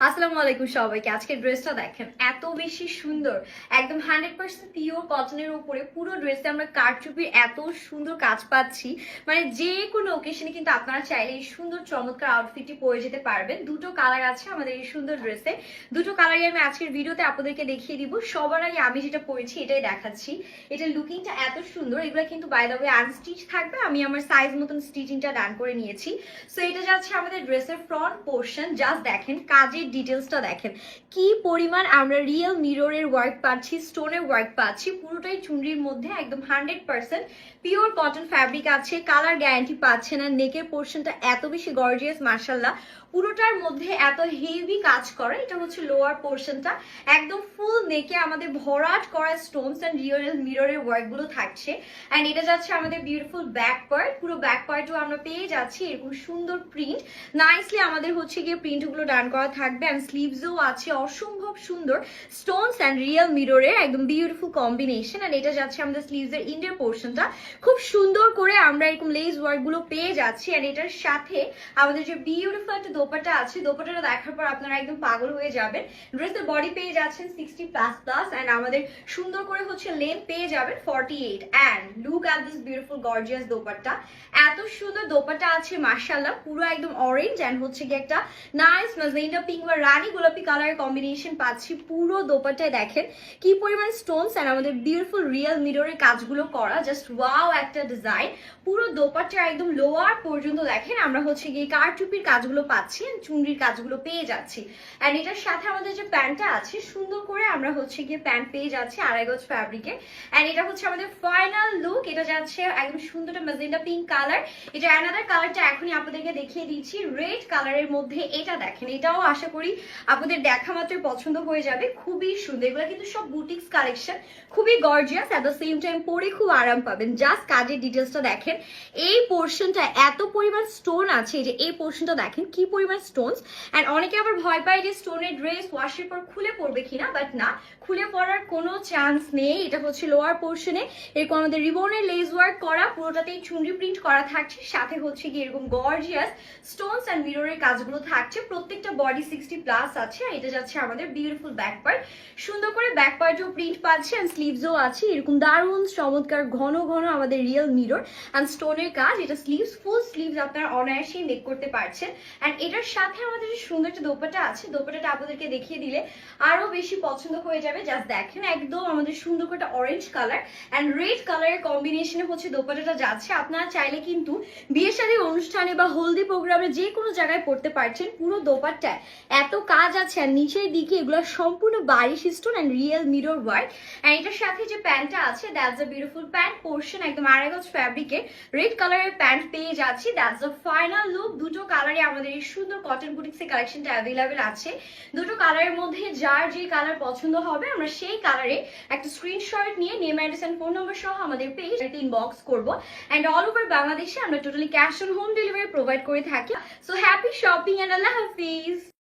আসসালামু আলাইকুম সবাইকে। আজকের ড্রেসটা দেখেন এত বেশি সুন্দর, একদম 100% পিওর কটনের উপরে পুরো ড্রেসে আমরা কারচুপির এত সুন্দর কাজ পাচ্ছি। মানে যে কোনো ওকেশনে কিন্তু আপনারা চাইলে এই সুন্দর চমৎকার আউটফিটটি পরে যেতে পারবেন। দুটো কালার আছে আমাদের এই সুন্দর ড্রেসে, দুটো কালারই আমি আজকের ভিডিওতে আপনাদেরকে দেখিয়ে দিব। সবার আগে আমি যেটা পরেছি এটাই দেখাচ্ছি। এটার লুকিংটা এত সুন্দর, এগুলো কিন্তু বাই দ্য ওয়ে আনস্টিচ থাকবে, আমি আমার সাইজ মতন স্টিচিংটা ডান করে নিয়েছি। সো এটা যাচ্ছে আমাদের ড্রেসের ফ্রন্ট পোর্শন। জাস্ট দেখেন কাজের ডিটেলসটা দেখেন কি পরিমাণ আমরা রিয়েল মিররের ওয়ার্ক পাচ্ছি, স্টোনের ওয়ার্ক পাচ্ছি, পুরোটাই চুনরির মধ্যে একদম 100% পিওর কটন ফ্যাব্রিক আছে, কালার গ্যারান্টি পাচ্ছে না। নেকের পোর্শনটা এত বেশি গর্জিয়াস মাশাআল্লাহ, পুরোটার মধ্যে এত হেভি কাজ করা। এটা হচ্ছে লোয়ার পোর্শনটা, একদম ফুল নেকে আমাদের ভরাট করা স্টোনস এন্ড রিয়েল মিররের ওয়ার্ক গুলো থাকছে। এন্ড এটা যাচ্ছে আমাদের বিউটিফুল ব্যাক পার্ট, পুরো ব্যাক পার্টও আমরা পেয়ে যাচ্ছি এরকম সুন্দর প্রিন্ট। নাইসলি আমাদের হচ্ছে গিয়ে প্রিন্ট গুলো ডান করা থাকবে এন্ড স্লিভসও আছে অসম্ভব সুন্দর স্টোনস এন্ড রিয়েল মিররের একদম বিউটিফুল কম্বিনেশন। এন্ড এটা যাচ্ছে আমাদের স্লিভস এর ইন্ডার পোর্শনটা, খুব সুন্দর করে আমরা এরকম লেস ওয়ার্ক গুলো পেয়ে যাচ্ছি। এন্ড এটার সাথে আমাদের যে বিউটিফুল একটা দোপাট্টা আছে, দোপাট্টাটা দেখার পর আপনারা একদম পাগল হয়ে যাবেন। ড্রেসের বডি পেয়ে যাচ্ছেন 60++ এন্ড আমাদের সুন্দর করে হচ্ছে লেন্থ পেয়ে যাবেন 48। And look at this beautiful gorgeous dupatta, এত সুন্দর দোপাট্টা আছে মাশাআল্লাহ, পুরো একদম অরেঞ্জ এন্ড হচ্ছে কি একটা নাইস ম্যাজেন্টা পিঙ্ক বা রানী গোলাপি কালারের কম্বিনেশন পাচ্ছি। পুরো দোপাট্টায় দেখেন কি পরিমাণ স্টোনস এন্ড আমাদের বিউটিফুল রিয়েল মিররের কাজগুলো করা, জাস্ট ওয়াও একটা ডিজাইন। পুরো দোপাট্টা একদম লোয়ার পর্যন্ত দেখেন আমরা হচ্ছে গিয়ে কারচুপির কাজগুলো পাচ্ছি, চুনরির কাজগুলো পেয়ে যাচ্ছি। এন্ড এটার সাথে আমাদের যে প্যান্টটা আছে সুন্দর করে আমরা হচ্ছে গিয়ে প্যান্ট পেয়ে যাচ্ছি আড়াই গজ ফ্যাব্রিকে। এন্ড এটা হচ্ছে আমাদের ফাইনাল লুক, এটা যাচ্ছে একদম সুন্দর ম্যাজেন্টা পিঙ্ক কালার। এটা অ্যানাদার কালারটা এখনই আপনাদেরকে দেখিয়ে দিচ্ছি রেড কালারের মধ্যে। এটা দেখেন, এটাও আশা করি আপনাদের দেখা মাত্রই পছন্দ হয়ে যাবে, খুবই সুন্দর। এগুলো কিন্তু সব বুটিক্স কালেকশন, খুবই gorgeous, at the same time পরে খুব আরাম পাবেন। জাস্ট কাজের ডিটেলসটা দেখেন, এই পোর্শনটা এত পরিমাণ স্টোন আছে, এই যে এই পোর্শনটা দেখেন কি পরিমাণ স্টোনস। এন্ড অনেকে আবার ভয় পায় যে স্টোনের ড্রেস ওয়াশের পর খুলে পড়বে কিনা, বাট না, খুলে পড়ার কোনো চান্স নেই। এটা হচ্ছে লোয়ার পোর্শনে এরকম আমাদের রিবনের লেস ওয়ার্ক করা, পুরোটাতেই চুনরি প্রিন্ট করা থাকছে, সাথে হচ্ছে কি এরকম গর্জিয়াস স্টোনস এন্ড মিররের কাজগুলো থাকছে। প্রত্যেকটা বডি 60+ আছে। আর এটা যাচ্ছে আমাদের বিউটিফুল ব্যাক পার্ট, সুন্দর করে ব্যাক পার্টও প্রিন্ট পাচ্ছে এন্ড স্লিভসও আছে এরকম দারুণ চমৎকার ঘন ঘন আমাদের রিয়েল মিরর এন্ড স্টোনের কাজ। এটা স্লিভস, ফুল স্লিভস আপনারা অনায়াসেই মেক করতে পারছেন। এন্ড এটার সাথে আমাদের যে সুন্দর একটা দোপাট্টা আছে, দোপাট্টাটা আপনাদেরকে দেখিয়ে দিলে আরো বেশি পছন্দ হয়ে যাবে। জাস্ট দেখেন একদম আমাদের সুন্দর করে একটা অরেঞ্জ কালার এন্ড রেড কালারের কম্বিনেশনে হচ্ছে দোপাট্টাটা যাচ্ছে। আপনারা চাইলে কিন্তু বিয়ে শাদীর অনুষ্ঠানে বা হলদি প্রোগ্রামে যে কোনো জায়গায় পড়তে পারছেন। পুরো দোপাট্টায় এত কাজ আছে আর নিচের দিকে এগুলো সম্পূর্ণ বারিশ stone and real mirror work. And এটার সাথে যে প্যান্টটা আছে, that's a beautiful pant portion, একদম আড়াই গজ ফ্যাব্রিকে রেড কালারের প্যান্ট পেয়ে যাচ্ছি। That's the final look. দুটো কালারে আমাদের এই সুন্দর কটন বুটিক্সের কালেকশনটা অ্যাভেলেবেল আছে। দুটো কালারের মধ্যে যার যে কালার পছন্দ হবে আমরা সেই কালারে একটা স্ক্রিনশট নিয়ে name address and phone number সহ আমাদের পেজ ইনবক্স করবো। এন্ড অল ওভার বাংলাদেশে আমরা totally cash on home delivery provide করে থাকি। সো হ্যাপি শপিং এন্ড আল্লাহ হাফিজ।